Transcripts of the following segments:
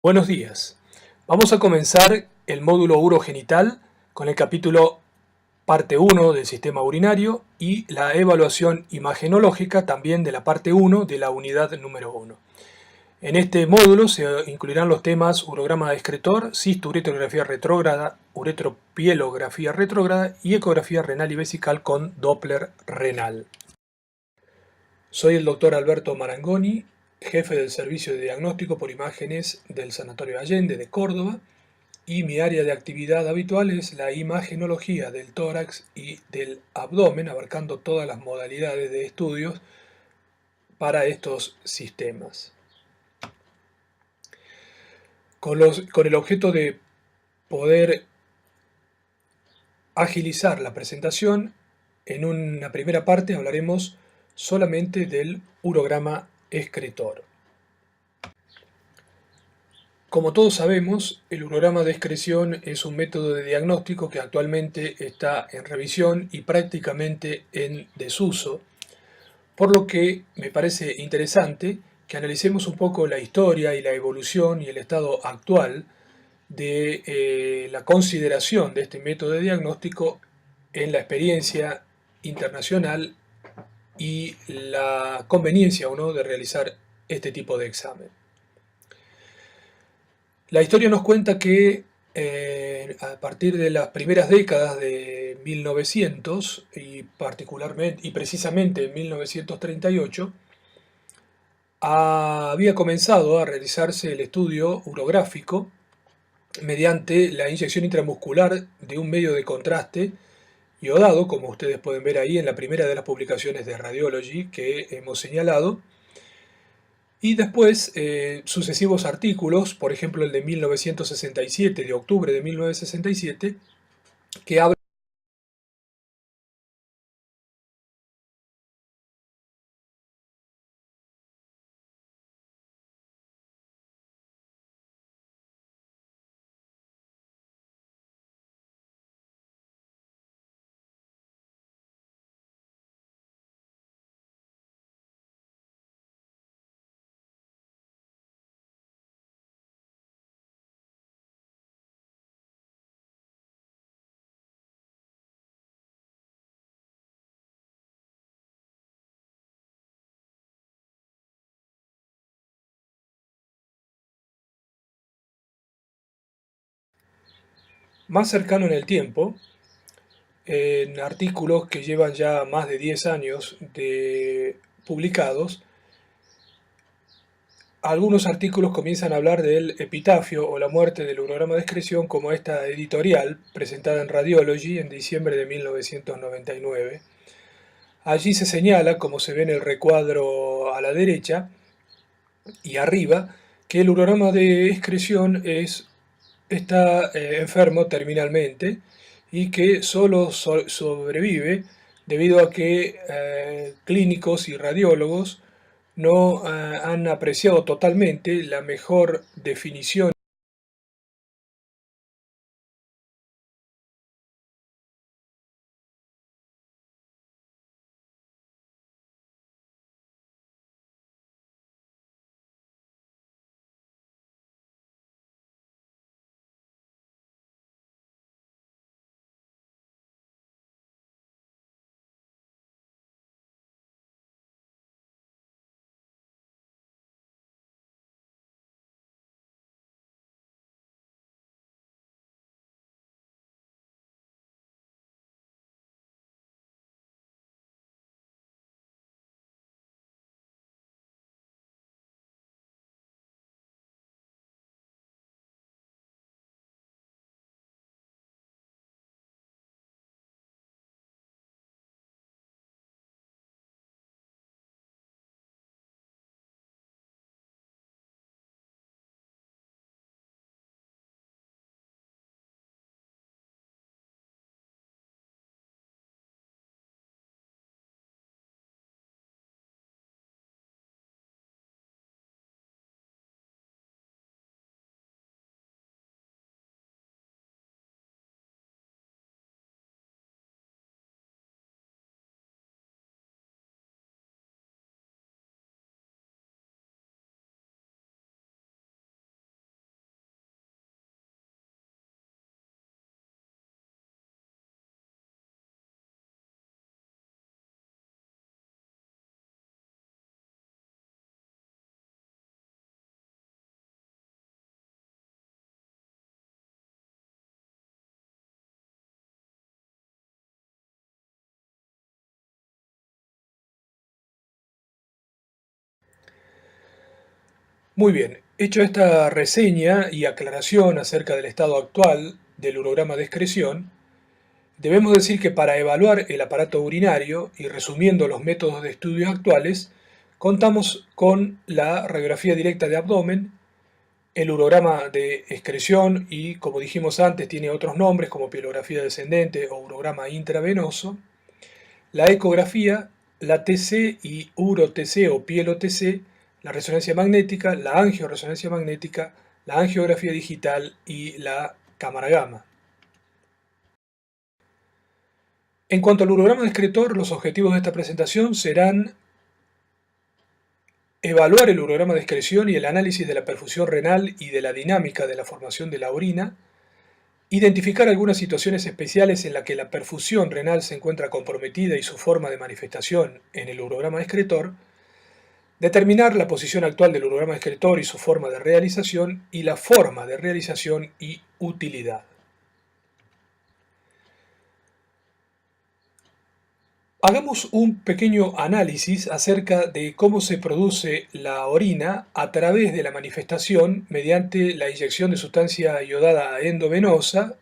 Buenos días. Vamos a comenzar el módulo urogenital con el capítulo parte 1 del sistema urinario y la evaluación imagenológica también de la parte 1 de la unidad número 1. En este módulo se incluirán los temas urograma de excretor, cisto-uretrografía retrógrada, uretropielografía retrógrada y ecografía renal y vesical con Doppler renal. Soy el doctor Alberto Marangoni, jefe del Servicio de Diagnóstico por Imágenes del Sanatorio Allende de Córdoba, y mi área de actividad habitual es la imagenología del tórax y del abdomen, abarcando todas las modalidades de estudios para estos sistemas. Con el objeto de poder agilizar la presentación, en una primera parte hablaremos solamente del urograma excretor. Como todos sabemos, el urograma de excreción es un método de diagnóstico que actualmente está en revisión y prácticamente en desuso, por lo que me parece interesante que analicemos un poco la historia y la evolución y el estado actual de la consideración de este método de diagnóstico en la experiencia internacional y la conveniencia o no de realizar este tipo de examen. La historia nos cuenta que a partir de las primeras décadas de 1900 y particularmente y precisamente en 1938 había comenzado a realizarse el estudio urográfico mediante la inyección intramuscular de un medio de contraste iodado, como ustedes pueden ver ahí en la primera de las publicaciones de Radiology que hemos señalado. Y después, sucesivos artículos, por ejemplo el de 1967, de octubre de 1967, que habla más cercano en el tiempo, en artículos que llevan ya más de 10 años publicados. Algunos artículos comienzan a hablar del epitafio o la muerte del urograma de excreción, como esta editorial presentada en Radiology en diciembre de 1999. Allí se señala, como se ve en el recuadro a la derecha y arriba, que el urograma de excreción está enfermo terminalmente y que solo sobrevive debido a que clínicos y radiólogos no han apreciado totalmente la mejor definición Muy bien, hecho esta reseña y aclaración acerca del estado actual del urograma de excreción, debemos decir que para evaluar el aparato urinario y resumiendo los métodos de estudio actuales, contamos con la radiografía directa de abdomen, el urograma de excreción y, como dijimos antes, tiene otros nombres como pielografía descendente o urograma intravenoso, la ecografía, la TC y uro-TC o pielo-TC, la resonancia magnética, la angioresonancia magnética, la angiografía digital y la cámara gamma. En cuanto al urograma de excretor, los objetivos de esta presentación serán evaluar el urograma de excreción y el análisis de la perfusión renal y de la dinámica de la formación de la orina, identificar algunas situaciones especiales en las que la perfusión renal se encuentra comprometida y su forma de manifestación en el urograma de excretor, determinar la posición actual del urograma de excretor y su forma de realización y la forma de realización y utilidad. Hagamos un pequeño análisis acerca de cómo se produce la orina a través de la manifestación mediante la inyección de sustancia iodada endovenosa,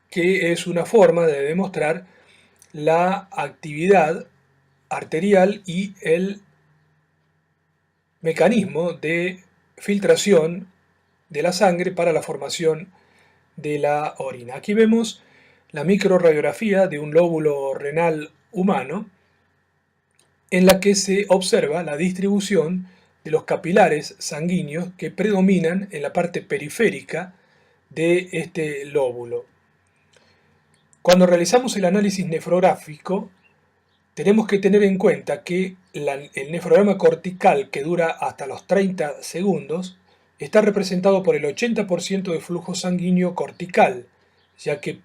que es una forma de demostrar la actividad arterial y el mecanismo de filtración de la sangre para la formación de la orina. Aquí vemos la microradiografía de un lóbulo renal humano en la que se observa la distribución de los capilares sanguíneos que predominan en la parte periférica de este lóbulo. Cuando realizamos el análisis nefrográfico, tenemos que tener en cuenta que el nefrograma cortical, que dura hasta los 30 segundos, está representado por el 80% de flujo sanguíneo cortical, ya que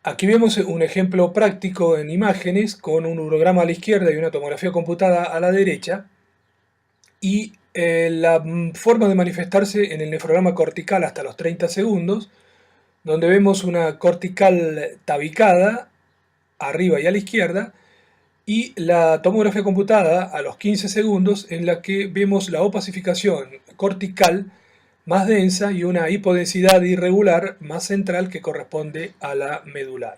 aquí vemos un ejemplo práctico en imágenes con un urograma a la izquierda y una tomografía computada a la derecha, y la forma de manifestarse en el nefrograma cortical hasta los 30 segundos, donde vemos una cortical tabicada arriba y a la izquierda, y la tomografía computada a los 15 segundos, en la que vemos la opacificación cortical más densa y una hipodensidad irregular más central que corresponde a la medular.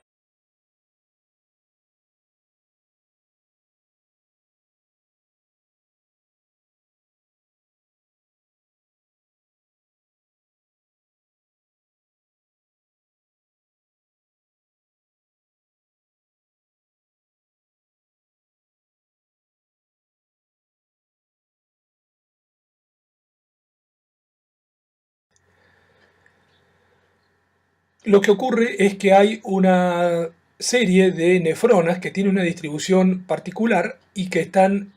Lo que ocurre es que hay una serie de nefronas que tienen una distribución particular y que están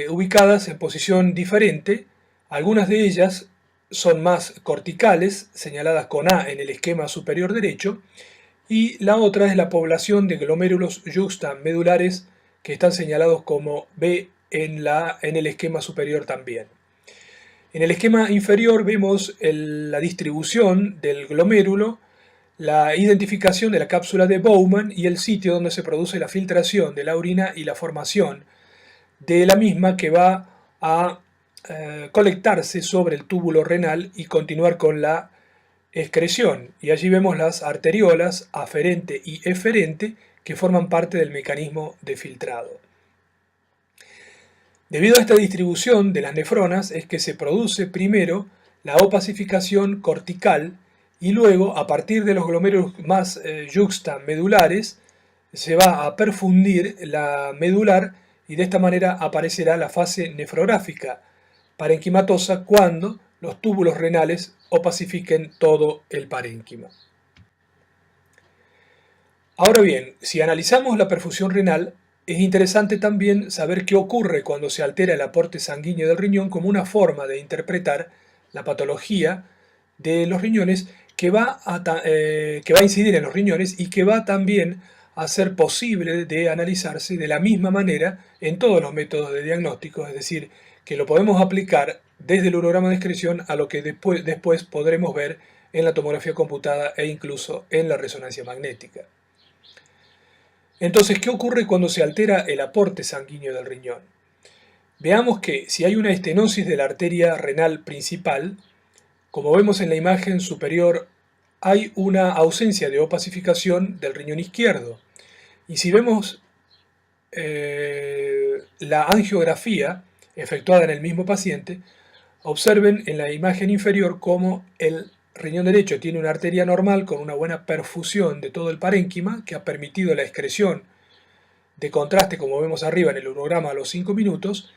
ubicadas en posición diferente. Algunas de ellas son más corticales, señaladas con A en el esquema superior derecho, y la otra es la población de glomérulos yuxtamedulares que están señalados como B en el esquema superior también. En el esquema inferior vemos la distribución del glomérulo, la identificación de la cápsula de Bowman y el sitio donde se produce la filtración de la orina y la formación de la misma, que va a colectarse sobre el túbulo renal y continuar con la excreción. Y allí vemos las arteriolas aferente y eferente que forman parte del mecanismo de filtrado. Debido a esta distribución de las nefronas es que se produce primero la opacificación cortical, y luego, a partir de los glomérulos más yuxtamedulares, se va a perfundir la medular, y de esta manera aparecerá la fase nefrográfica parenquimatosa cuando los túbulos renales opacifiquen todo el parénquima. Ahora bien, si analizamos la perfusión renal, es interesante también saber qué ocurre cuando se altera el aporte sanguíneo del riñón como una forma de interpretar la patología de los riñones que va a incidir en los riñones y que va también a ser posible de analizarse de la misma manera en todos los métodos de diagnóstico, es decir, que lo podemos aplicar desde el urograma de excreción a lo que después podremos ver en la tomografía computada e incluso en la resonancia magnética. Entonces, ¿qué ocurre cuando se altera el aporte sanguíneo del riñón? Veamos que si hay una estenosis de la arteria renal principal, como vemos en la imagen superior, hay una ausencia de opacificación del riñón izquierdo. Y si vemos la angiografía efectuada en el mismo paciente, observen en la imagen inferior cómo el riñón derecho tiene una arteria normal con una buena perfusión de todo el parénquima que ha permitido la excreción de contraste, como vemos arriba en el urograma a los 5 minutos,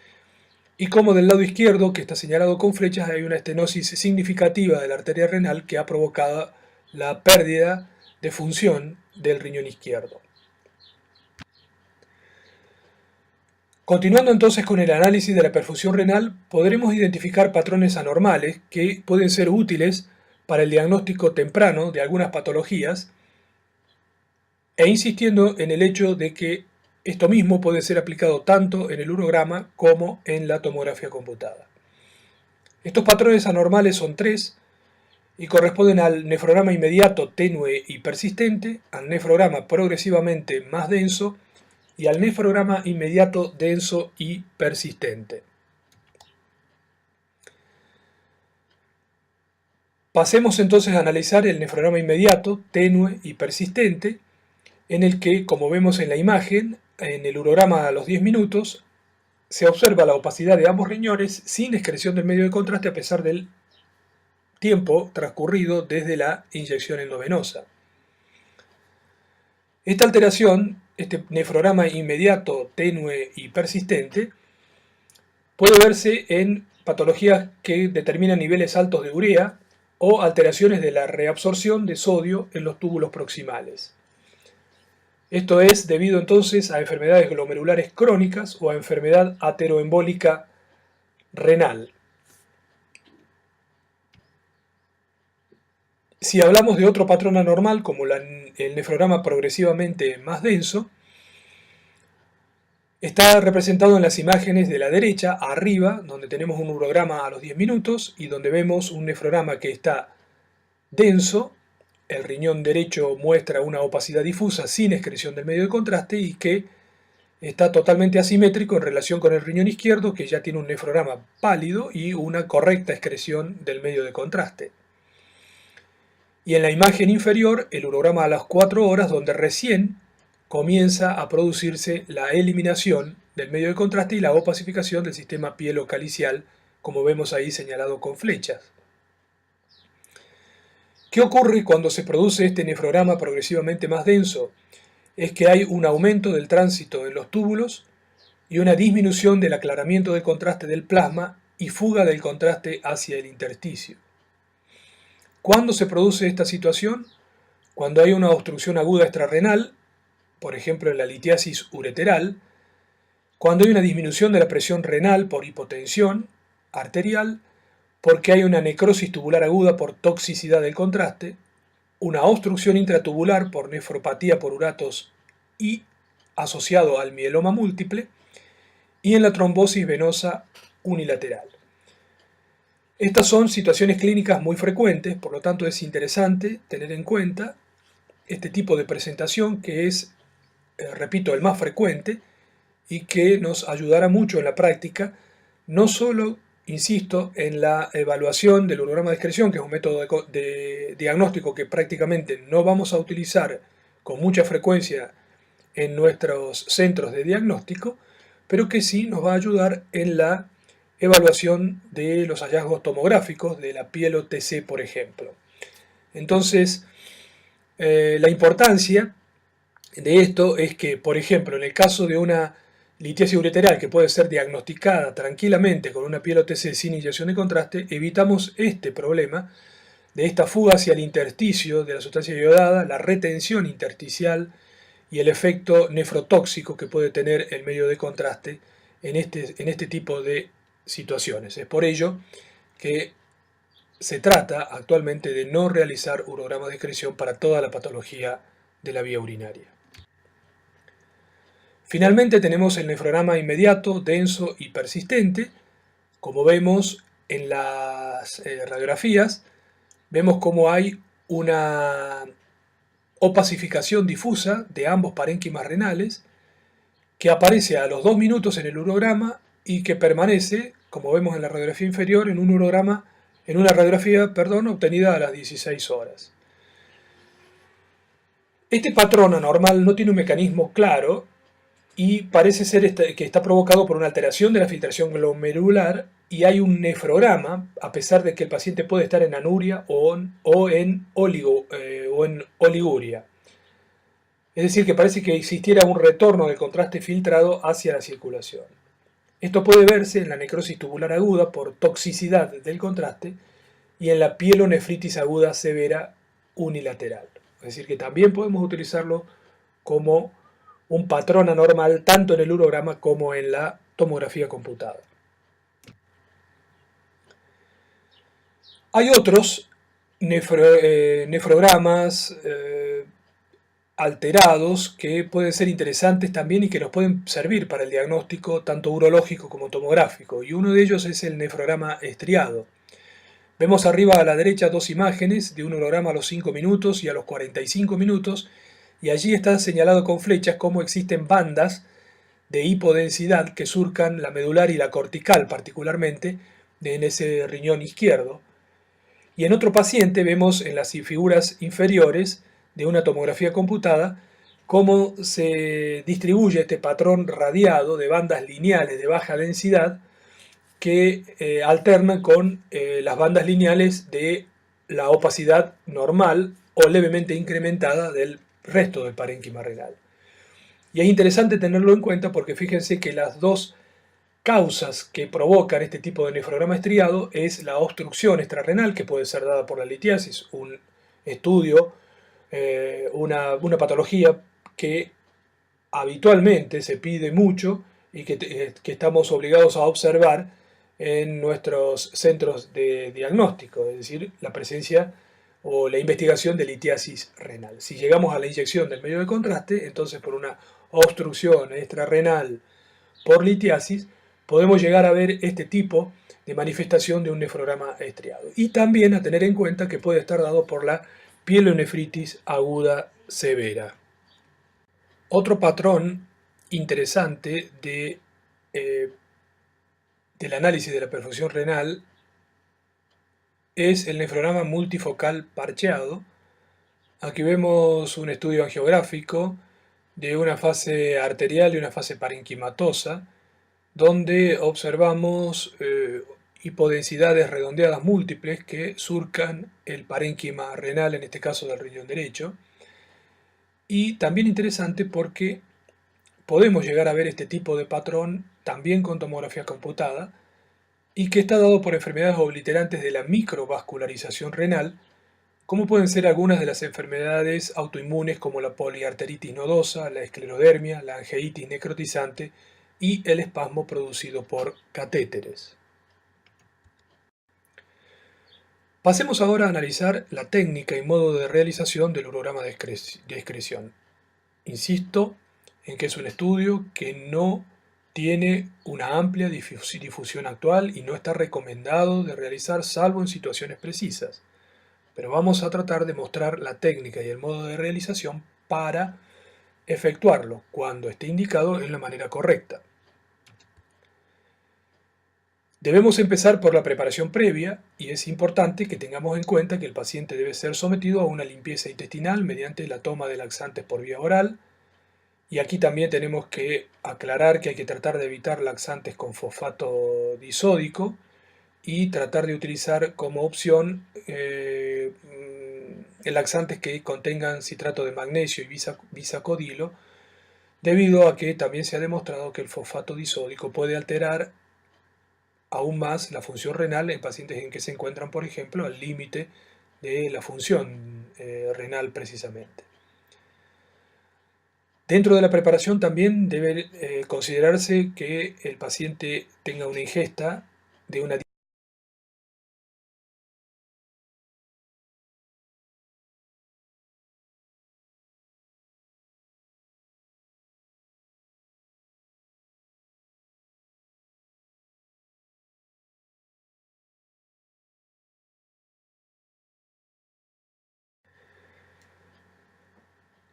y como del lado izquierdo, que está señalado con flechas, hay una estenosis significativa de la arteria renal que ha provocado la pérdida de función del riñón izquierdo. Continuando entonces con el análisis de la perfusión renal, podremos identificar patrones anormales que pueden ser útiles para el diagnóstico temprano de algunas patologías, e insistiendo en el hecho de que esto mismo puede ser aplicado tanto en el urograma como en la tomografía computada. Estos patrones anormales son 3 y corresponden al nefrograma inmediato, tenue y persistente, al nefrograma progresivamente más denso y al nefrograma inmediato, denso y persistente. Pasemos entonces a analizar el nefrograma inmediato, tenue y persistente, en el que, como vemos en la imagen, en el urograma a los 10 minutos, se observa la opacidad de ambos riñones sin excreción del medio de contraste a pesar del tiempo transcurrido desde la inyección endovenosa. Esta alteración, este nefrograma inmediato, tenue y persistente, puede verse en patologías que determinan niveles altos de urea o alteraciones de la reabsorción de sodio en los túbulos proximales. Esto es debido entonces a enfermedades glomerulares crónicas o a enfermedad ateroembólica renal. Si hablamos de otro patrón anormal, como el nefrograma progresivamente más denso, está representado en las imágenes de la derecha, arriba, donde tenemos un urograma a los 10 minutos y donde vemos un nefrograma que está denso. El riñón derecho muestra una opacidad difusa sin excreción del medio de contraste y que está totalmente asimétrico en relación con el riñón izquierdo, que ya tiene un nefrograma pálido y una correcta excreción del medio de contraste. Y en la imagen inferior, el urograma a las 4 horas, donde recién comienza a producirse la eliminación del medio de contraste y la opacificación del sistema pielocalicial, como vemos ahí señalado con flechas. ¿Qué ocurre cuando se produce este nefrograma progresivamente más denso? Es que hay un aumento del tránsito en los túbulos y una disminución del aclaramiento del contraste del plasma y fuga del contraste hacia el intersticio. ¿Cuándo se produce esta situación? Cuando hay una obstrucción aguda extrarrenal, por ejemplo en la litiasis ureteral, cuando hay una disminución de la presión renal por hipotensión arterial, porque hay una necrosis tubular aguda por toxicidad del contraste, una obstrucción intratubular por nefropatía por uratos y asociado al mieloma múltiple, y en la trombosis venosa unilateral. Estas son situaciones clínicas muy frecuentes, por lo tanto es interesante tener en cuenta este tipo de presentación que es, repito, el más frecuente y que nos ayudará mucho en la práctica, no solo, insisto, en la evaluación del urograma de excreción, que es un método de diagnóstico que prácticamente no vamos a utilizar con mucha frecuencia en nuestros centros de diagnóstico, pero que sí nos va a ayudar en la evaluación de los hallazgos tomográficos de la piel-OTC, por ejemplo. Entonces, la importancia de esto es que, por ejemplo, en el caso de una litiasis ureteral que puede ser diagnosticada tranquilamente con una piel-OTC sin inyección de contraste, evitamos este problema de esta fuga hacia el intersticio de la sustancia iodada, la retención intersticial y el efecto nefrotóxico que puede tener el medio de contraste en este tipo de situaciones. Es por ello que se trata actualmente de no realizar urogramas de excreción para toda la patología de la vía urinaria. Finalmente tenemos el nefrograma inmediato, denso y persistente. Como vemos en las radiografías, vemos cómo hay una opacificación difusa de ambos parénquimas renales que aparece a los 2 minutos en el urograma y que permanece, como vemos en la radiografía inferior, en una radiografía, obtenida a las 16 horas. Este patrón anormal no tiene un mecanismo claro y parece ser que está provocado por una alteración de la filtración glomerular y hay un nefrograma, a pesar de que el paciente puede estar en anuria o en oliguria. Es decir, que parece que existiera un retorno del contraste filtrado hacia la circulación. Esto puede verse en la necrosis tubular aguda por toxicidad del contraste y en la pielonefritis aguda severa unilateral. Es decir, que también podemos utilizarlo como un patrón anormal tanto en el urograma como en la tomografía computada. Hay otros nefrogramas alterados que pueden ser interesantes también y que nos pueden servir para el diagnóstico tanto urológico como tomográfico, y uno de ellos es el nefrograma estriado. Vemos arriba a la derecha dos imágenes de un urograma a los 5 minutos y a los 45 minutos, y allí está señalado con flechas cómo existen bandas de hipodensidad que surcan la medular y la cortical particularmente en ese riñón izquierdo. Y en otro paciente vemos en las figuras inferiores de una tomografía computada cómo se distribuye este patrón radiado de bandas lineales de baja densidad que alternan con las bandas lineales de la opacidad normal o levemente incrementada del resto del parénquima renal. Y es interesante tenerlo en cuenta porque fíjense que las dos causas que provocan este tipo de nefrograma estriado es la obstrucción extrarrenal, que puede ser dada por la litiasis, un estudio, una patología que habitualmente se pide mucho y que estamos obligados a observar en nuestros centros de diagnóstico, es decir, la presencia o la investigación de litiasis renal. Si llegamos a la inyección del medio de contraste, entonces por una obstrucción extrarrenal por litiasis, podemos llegar a ver este tipo de manifestación de un nefrograma estriado. Y también a tener en cuenta que puede estar dado por la pielonefritis aguda severa. Otro patrón interesante del análisis de la perfusión renal es el nefrograma multifocal parcheado. Aquí vemos un estudio angiográfico de una fase arterial y una fase parenquimatosa, donde observamos hipodensidades redondeadas múltiples que surcan el parénquima renal, en este caso del riñón derecho. Y también interesante porque podemos llegar a ver este tipo de patrón también con tomografía computada y que está dado por enfermedades obliterantes de la microvascularización renal, como pueden ser algunas de las enfermedades autoinmunes como la poliarteritis nodosa, la esclerodermia, la angeitis necrotizante y el espasmo producido por catéteres. Pasemos ahora a analizar la técnica y modo de realización del urograma de excreción. Insisto en que es un estudio que no tiene una amplia difusión actual y no está recomendado de realizar salvo en situaciones precisas. Pero vamos a tratar de mostrar la técnica y el modo de realización para efectuarlo cuando esté indicado en la manera correcta. Debemos empezar por la preparación previa y es importante que tengamos en cuenta que el paciente debe ser sometido a una limpieza intestinal mediante la toma de laxantes por vía oral. Y aquí también tenemos que aclarar que hay que tratar de evitar laxantes con fosfato disódico y tratar de utilizar como opción laxantes que contengan citrato de magnesio y bisacodilo, debido a que también se ha demostrado que el fosfato disódico puede alterar aún más la función renal en pacientes en que se encuentran, por ejemplo, al límite de la función renal precisamente. Dentro de la preparación también debe considerarse que el paciente tenga una ingesta de una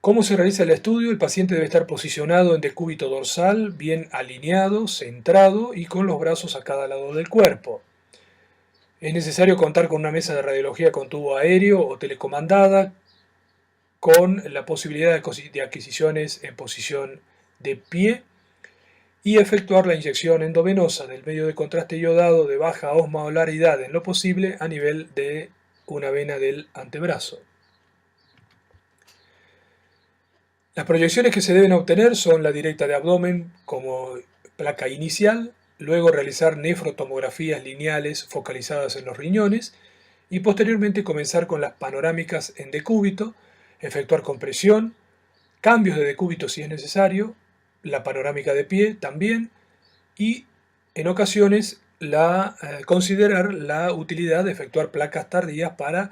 ¿Cómo se realiza el estudio? El paciente debe estar posicionado en decúbito dorsal, bien alineado, centrado y con los brazos a cada lado del cuerpo. Es necesario contar con una mesa de radiología con tubo aéreo o telecomandada, con la posibilidad de adquisiciones en posición de pie, y efectuar la inyección endovenosa del medio de contraste iodado de baja osmolaridad en lo posible a nivel de una vena del antebrazo. Las proyecciones que se deben obtener son la directa de abdomen como placa inicial, luego realizar nefrotomografías lineales focalizadas en los riñones y posteriormente comenzar con las panorámicas en decúbito, efectuar compresión, cambios de decúbito si es necesario, la panorámica de pie también, y en ocasiones considerar la utilidad de efectuar placas tardías para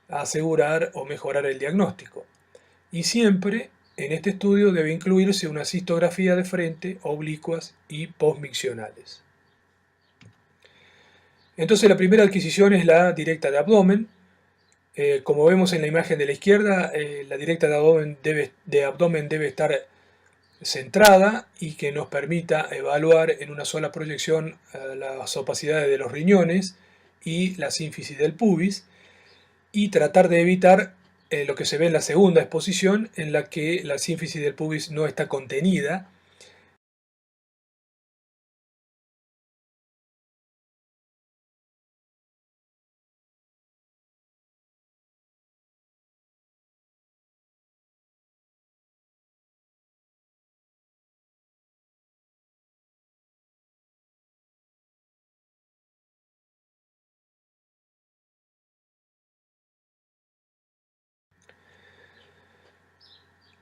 asegurar o mejorar el diagnóstico. Y siempre en este estudio debe incluirse una cistografía de frente, oblicuas y postmiccionales. Entonces la primera adquisición es la directa de abdomen. Como vemos en la imagen de la izquierda, la directa de abdomen debe estar centrada y que nos permita evaluar en una sola proyección las opacidades de los riñones y la sínfisis del pubis, y tratar de evitar lo que se ve en la segunda exposición, en la que la sínfisis del pubis no está contenida.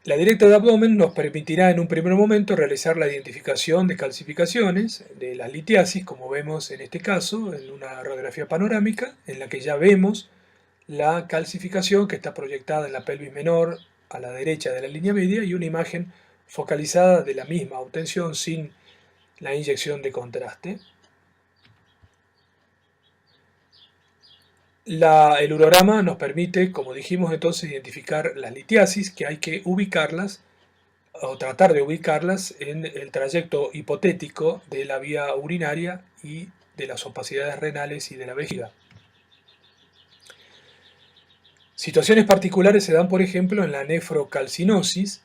La directa de abdomen nos permitirá en un primer momento realizar la identificación de calcificaciones de las litiasis, como vemos en este caso, en una radiografía panorámica, en la que ya vemos la calcificación que está proyectada en la pelvis menor a la derecha de la línea media y una imagen focalizada de la misma obtención sin la inyección de contraste. El urograma nos permite, como dijimos entonces, identificar las litiasis, que hay que ubicarlas o tratar de ubicarlas en el trayecto hipotético de la vía urinaria y de las opacidades renales y de la vejiga. Situaciones particulares se dan, por ejemplo, en la nefrocalcinosis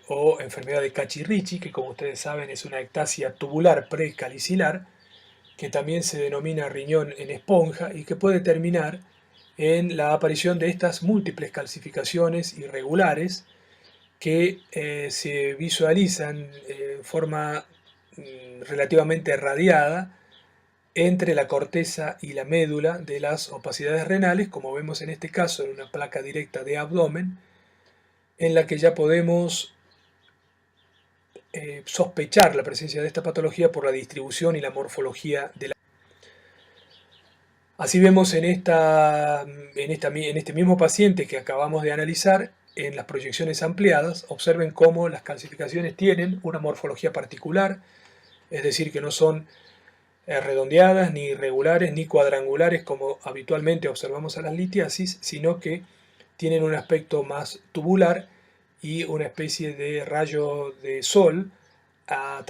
o enfermedad de Cacchi-Ricci, que como ustedes saben es una ectasia tubular precalicilar, que también se denomina riñón en esponja y que puede terminar en la aparición de estas múltiples calcificaciones irregulares que se visualizan en forma relativamente radiada entre la corteza y la médula de las opacidades renales, como vemos en este caso en una placa directa de abdomen, en la que ya podemos sospechar la presencia de esta patología por la distribución y la morfología de la. Así vemos en este mismo paciente que acabamos de analizar, en las proyecciones ampliadas, observen cómo las calcificaciones tienen una morfología particular, es decir, que no son redondeadas, ni irregulares, ni cuadrangulares como habitualmente observamos a las litiasis, sino que tienen un aspecto más tubular y una especie de rayo de sol a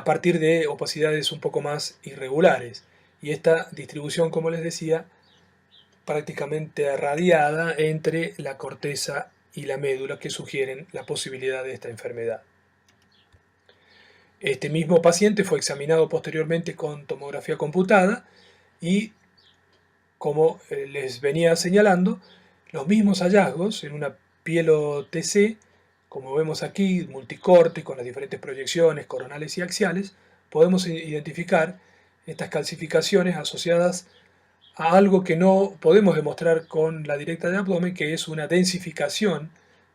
partir de opacidades un poco más irregulares. Y esta distribución, como les decía, prácticamente radiada entre la corteza y la médula, que sugieren la posibilidad de esta enfermedad. Este mismo paciente fue examinado posteriormente con tomografía computada y, como les venía señalando, los mismos hallazgos en una pielo TC, como vemos aquí, multicorte, con las diferentes proyecciones coronales y axiales, podemos identificar estas calcificaciones asociadas a algo que no podemos demostrar con la directa de abdomen, que es una densificación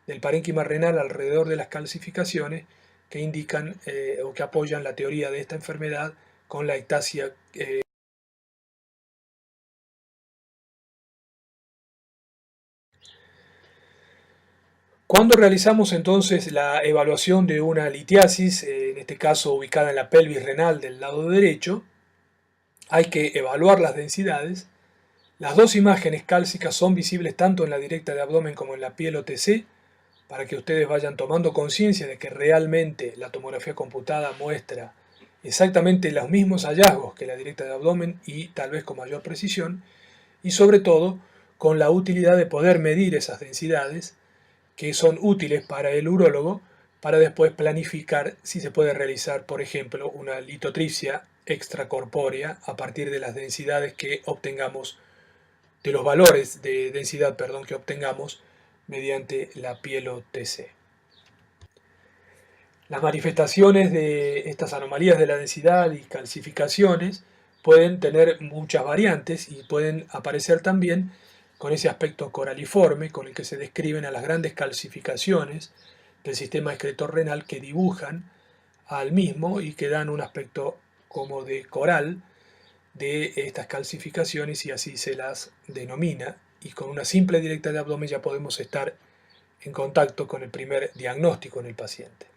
del parénquima renal alrededor de las calcificaciones que indican o que apoyan la teoría de esta enfermedad con la ectasia. Cuando realizamos entonces la evaluación de una litiasis, en este caso ubicada en la pelvis renal del lado derecho, hay que evaluar las densidades Las dos imágenes cálcicas son visibles tanto en la directa de abdomen como en la piel OTC, para que ustedes vayan tomando conciencia de que realmente la tomografía computada muestra exactamente los mismos hallazgos que la directa de abdomen y tal vez con mayor precisión, y sobre todo con la utilidad de poder medir esas densidades que son útiles para el urólogo para después planificar si se puede realizar, por ejemplo, una litotripsia extracorpórea a partir de las densidades que obtengamos, de los valores de densidad, perdón, que obtengamos mediante la piel OTC. Las manifestaciones de estas anomalías de la densidad y calcificaciones pueden tener muchas variantes y pueden aparecer también con ese aspecto coraliforme con el que se describen a las grandes calcificaciones del sistema excretorrenal que dibujan al mismo y que dan un aspecto como de coral de estas calcificaciones, y así se las denomina, y con una simple directa de abdomen ya podemos estar en contacto con el primer diagnóstico en el paciente.